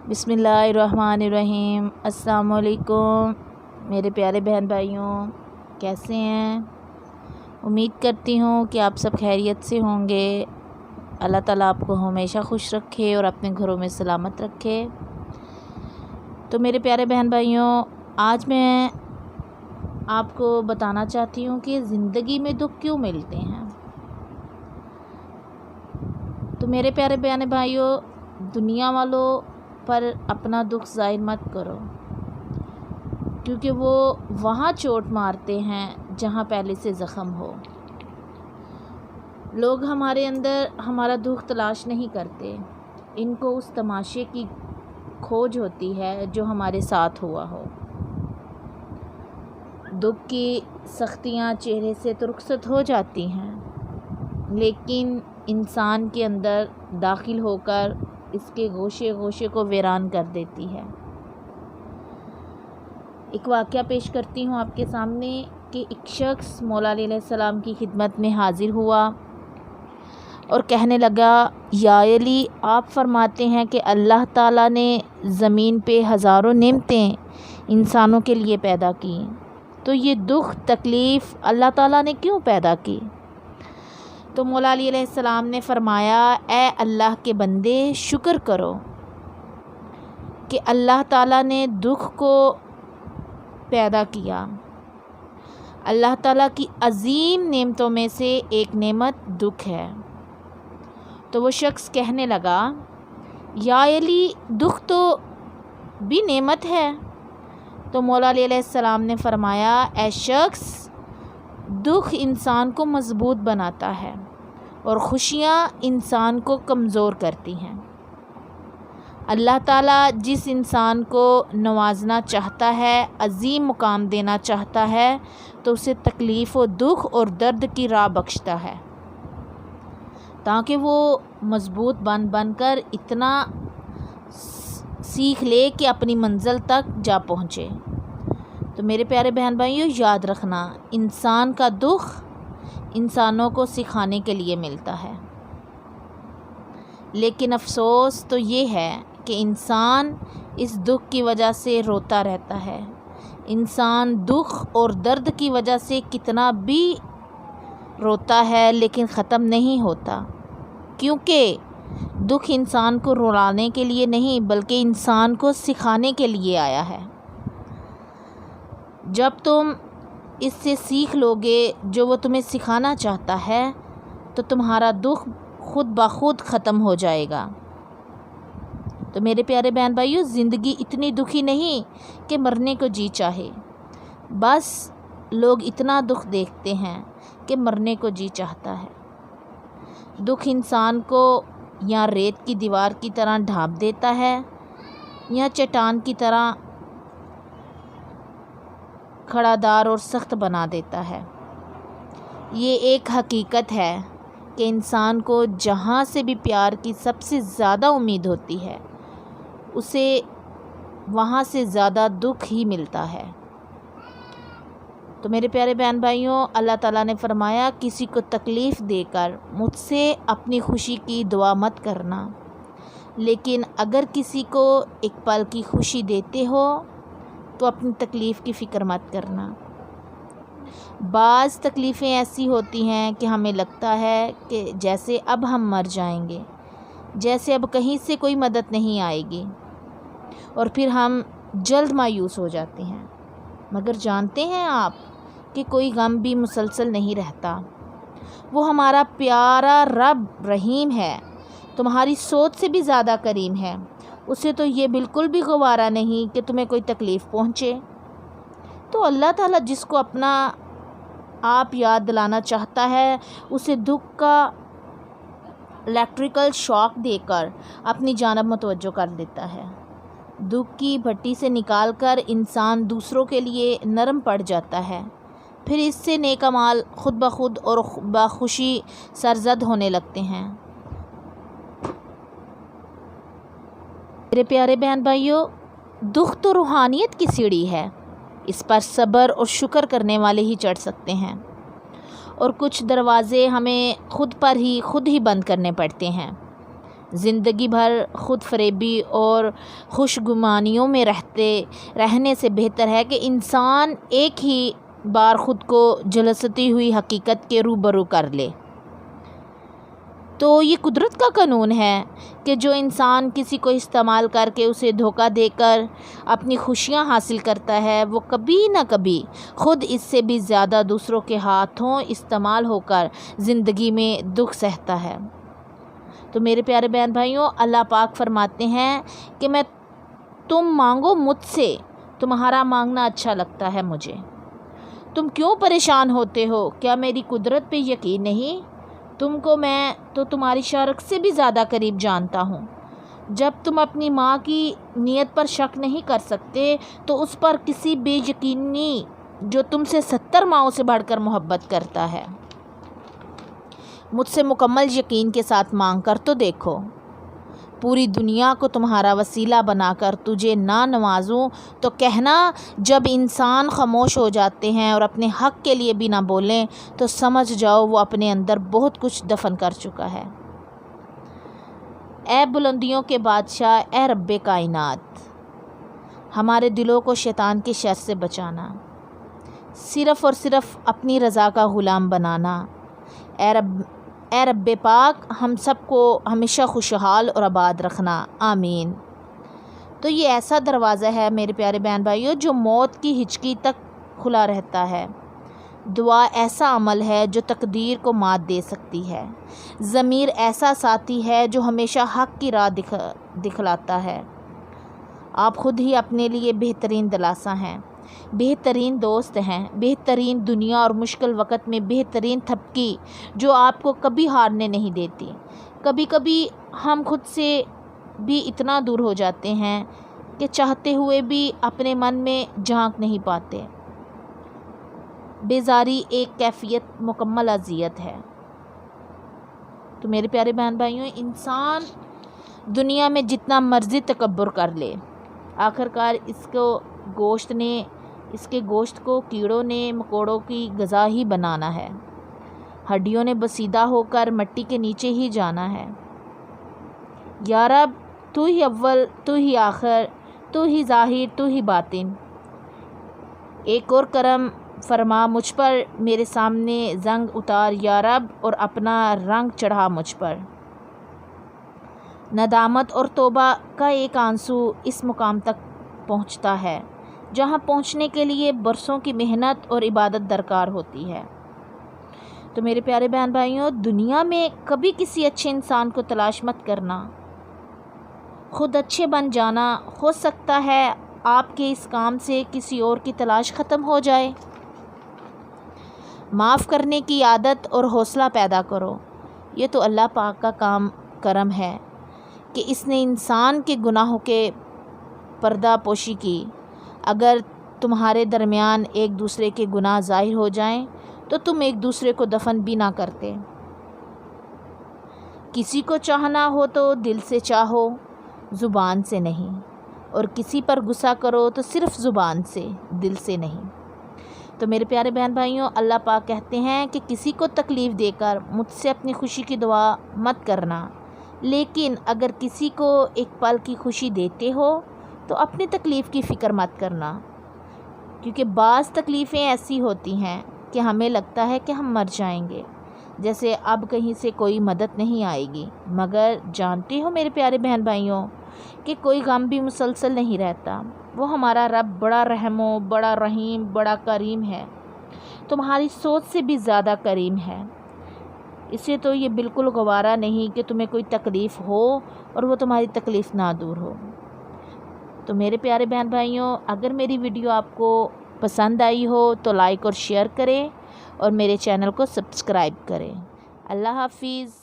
बिस्मिल्लाहिर्रहमानिर्रहीम। अस्सलाम वालेकुम मेरे प्यारे बहन भाइयों, कैसे हैं? उम्मीद करती हूँ कि आप सब खैरियत से होंगे। अल्लाह ताला आपको हमेशा खुश रखे और अपने घरों में सलामत रखे। तो मेरे प्यारे बहन भाइयों, आज मैं आपको बताना चाहती हूँ कि ज़िंदगी में दुख क्यों मिलते हैं। तो मेरे प्यारे बहन भाइयों, दुनिया वालों पर अपना दुख ज़ाहिर मत करो, क्योंकि वो वहाँ चोट मारते हैं जहाँ पहले से ज़ख़म हो। लोग हमारे अंदर हमारा दुख तलाश नहीं करते, इनको उस तमाशे की खोज होती है जो हमारे साथ हुआ हो। दुख की सख्तियाँ चेहरे से तो रुखसत हो जाती हैं, लेकिन इंसान के अंदर दाखिल होकर इसके गोशे गोशे को वीरान कर देती है। एक वाक़या पेश करती हूँ आपके सामने कि एक शख्स मौला अलैहिस्सलाम की खिदमत में हाज़िर हुआ और कहने लगा, या अली, आप फरमाते हैं कि अल्लाह ताला ने ज़मीन पे हज़ारों नेमतें इंसानों के लिए पैदा की, तो ये दुख तकलीफ़ अल्लाह ताला ने क्यों पैदा की? तो मौला अली अलैहिस्सलाम ने फ़रमाया, ए अल्लाह के बंदे, शुक्र करो कि अल्लाह ताला ने दुख को पैदा किया। अल्लाह ताला की अज़ीम नेमतों में से एक नेमत दुख है। तो वो शख्स कहने लगा, या अली, दुख तो भी नेमत है। तो मौला अली अलैहिस्सलाम ने फ़रमाया, ए शख्स, दुख इंसान को मज़बूत बनाता है और ख़ुशियाँ इंसान को कमज़ोर करती हैं। अल्लाह ताला जिस इंसान को नवाजना चाहता है, अज़ीम मुकाम देना चाहता है, तो उसे तकलीफ़ और दुख और दर्द की राह बख्शता है, ताकि वो मज़बूत बन कर इतना सीख ले कि अपनी मंज़िल तक जा पहुँचे। तो मेरे प्यारे बहन भाइयों, याद रखना, इंसान का दुख इंसानों को सिखाने के लिए मिलता है, लेकिन अफ़सोस तो ये है कि इंसान इस दुख की वजह से रोता रहता है। इंसान दुख और दर्द की वजह से कितना भी रोता है, लेकिन ख़त्म नहीं होता, क्योंकि दुख इंसान को रुलाने के लिए नहीं, बल्कि इंसान को सिखाने के लिए आया है। जब तुम इससे सीख लोगे जो वो तुम्हें सिखाना चाहता है, तो तुम्हारा दुख खुद ब खुद ख़त्म हो जाएगा। तो मेरे प्यारे बहन भाइयों, ज़िंदगी इतनी दुखी नहीं कि मरने को जी चाहे, बस लोग इतना दुख देखते हैं कि मरने को जी चाहता है। दुख इंसान को या रेत की दीवार की तरह ढाँप देता है या चट्टान की तरह खड़ादार और सख्त बना देता है। ये एक हकीकत है कि इंसान को जहाँ से भी प्यार की सबसे ज़्यादा उम्मीद होती है, उसे वहाँ से ज़्यादा दुख ही मिलता है। तो मेरे प्यारे बहन भाइयों, अल्लाह ताला ने फ़रमाया, किसी को तकलीफ़ देकर मुझसे अपनी खुशी की दुआ मत करना, लेकिन अगर किसी को एक पल की खुशी देते हो तो अपनी तकलीफ़ की फ़िक्र मत करना। बाज़ तकलीफ़ें ऐसी होती हैं कि हमें लगता है कि जैसे अब हम मर जाएंगे, जैसे अब कहीं से कोई मदद नहीं आएगी, और फिर हम जल्द मायूस हो जाते हैं। मगर जानते हैं आप कि कोई गम भी मुसलसल नहीं रहता। वो हमारा प्यारा रब रहीम है, तुम्हारी सोच से भी ज़्यादा करीम है। उसे तो ये बिल्कुल भी गवारा नहीं कि तुम्हें कोई तकलीफ़ पहुँचे। तो अल्लाह ताला जिसको अपना आप याद दिलाना चाहता है, उसे दुख का इलेक्ट्रिकल शॉक देकर अपनी जानब मुतवज्जो कर देता है। दुख की भट्टी से निकालकर इंसान दूसरों के लिए नरम पड़ जाता है, फिर इससे नेक अमाल खुद ब खुद और बखुशी सरजद होने लगते हैं। मेरे प्यारे बहन भाइयों, दुख तो रूहानियत की सीढ़ी है, इस पर सब्र और शुक्र करने वाले ही चढ़ सकते हैं, और कुछ दरवाज़े हमें खुद ही बंद करने पड़ते हैं। زندگی بھر خود فریبی اور خوش گمانیوں میں رہنے سے بہتر ہے کہ انسان ایک ہی بار خود کو جلستی ہوئی حقیقت کے روبرو کر لے۔ تو یہ قدرت کا قانون ہے کہ جو انسان کسی کو استعمال کر کے اسے دھوکہ دے کر اپنی خوشیاں حاصل کرتا ہے، وہ کبھی نہ کبھی خود اس سے بھی زیادہ دوسروں کے ہاتھوں استعمال ہو کر زندگی میں دکھ سہتا ہے۔ تو میرے پیارے بہن بھائیوں، اللہ پاک فرماتے ہیں کہ تم مانگو مجھ سے، تمہارا مانگنا اچھا لگتا ہے مجھے۔ تم کیوں پریشان ہوتے ہو؟ کیا میری قدرت پہ یقین نہیں؟ تم کو میں تو تمہاری شرک سے بھی زیادہ قریب جانتا ہوں۔ جب تم اپنی ماں کی نیت پر شک نہیں کر سکتے تو اس پر کسی بے یقینی جو تم سے 70 ماؤں سے بڑھ کر محبت کرتا ہے۔ مجھ سے مکمل یقین کے ساتھ مانگ کر تو دیکھو۔ پوری دنیا کو تمہارا وسیلہ بنا کر تجھے نہ نوازوں تو کہنا، جب انسان خاموش ہو جاتے ہیں اور اپنے حق کے لیے بھی نہ بولیں تو سمجھ جاؤ وہ اپنے اندر بہت کچھ دفن کر چکا ہے۔ اے بلندیوں کے بادشاہ، اے رب کائنات، ہمارے دلوں کو شیطان کے شر سے بچانا، صرف اور صرف اپنی رضا کا غلام بنانا۔ اے رب پاک، ہم سب کو ہمیشہ خوشحال اور آباد رکھنا، آمین۔ تو یہ ایسا دروازہ ہے میرے پیارے بہن بھائیوں جو موت کی ہچکی تک کھلا رہتا ہے۔ دعا ایسا عمل ہے جو تقدیر کو مات دے سکتی ہے۔ ضمیر ایسا ساتھی ہے جو ہمیشہ حق کی راہ دکھلاتا ہے۔ آپ خود ہی اپنے لیے بہترین دلاسا ہیں، بہترین دوست ہیں، بہترین دنیا اور مشکل وقت میں بہترین تھپکی جو آپ کو کبھی ہارنے نہیں دیتی۔ کبھی کبھی ہم خود سے بھی اتنا دور ہو جاتے ہیں کہ چاہتے ہوئے بھی اپنے من میں جھانک نہیں پاتے۔ بیزاری ایک کیفیت مکمل اذیت ہے۔ تو میرے پیارے بہن بھائیوں، انسان دنیا میں جتنا مرضی تکبر کر لے، آخرکار اس کے گوشت کو کیڑوں نے مکوڑوں کی غذا ہی بنانا ہے۔ ہڈیوں نے بسیدہ ہو کر مٹی کے نیچے ہی جانا ہے۔ یا رب، تو ہی اول، تو ہی آخر، تو ہی ظاہر، تو ہی باطن۔ ایک اور کرم فرما مجھ پر، میرے سامنے زنگ اتار یا رب، اور اپنا رنگ چڑھا مجھ پر۔ ندامت اور توبہ کا ایک آنسو اس مقام تک پہنچتا ہے جہاں پہنچنے کے لیے برسوں کی محنت اور عبادت درکار ہوتی ہے۔ تو میرے پیارے بہن بھائیوں، دنیا میں کبھی کسی اچھے انسان کو تلاش مت کرنا، خود اچھے بن جانا۔ ہو سکتا ہے آپ کے اس کام سے کسی اور کی تلاش ختم ہو جائے۔ معاف کرنے کی عادت اور حوصلہ پیدا کرو۔ یہ تو اللہ پاک کا کرم ہے کہ اس نے انسان کے گناہوں کے پردہ پوشی کی۔ اگر تمہارے درمیان ایک دوسرے کے گناہ ظاہر ہو جائیں تو تم ایک دوسرے کو دفن بھی نہ کرتے۔ کسی کو چاہنا ہو تو دل سے چاہو، زبان سے نہیں، اور کسی پر غصہ کرو تو صرف زبان سے، دل سے نہیں۔ تو میرے پیارے بہن بھائیوں، اللہ پاک کہتے ہیں کہ کسی کو تکلیف دے کر مجھ سے اپنی خوشی کی دعا مت کرنا، لیکن اگر کسی کو ایک پل کی خوشی دیتے ہو تو اپنی تکلیف کی فکر مت کرنا، کیونکہ بعض تکلیفیں ایسی ہوتی ہیں کہ ہمیں لگتا ہے کہ ہم مر جائیں گے، جیسے اب کہیں سے کوئی مدد نہیں آئے گی، مگر جانتے ہو میرے پیارے بہن بھائیوں کہ کوئی غم بھی مسلسل نہیں رہتا۔ وہ ہمارا رب بڑا رحم و بڑا رحیم، بڑا کریم ہے، تمہاری سوچ سے بھی زیادہ کریم ہے۔ اسے تو یہ بالکل گوارا نہیں کہ تمہیں کوئی تکلیف ہو اور وہ تمہاری تکلیف نہ دور ہو۔ تو میرے پیارے بہن بھائیوں، اگر میری ویڈیو آپ کو پسند آئی ہو تو لائک اور شیئر کریں اور میرے چینل کو سبسکرائب کریں۔ اللہ حافظ۔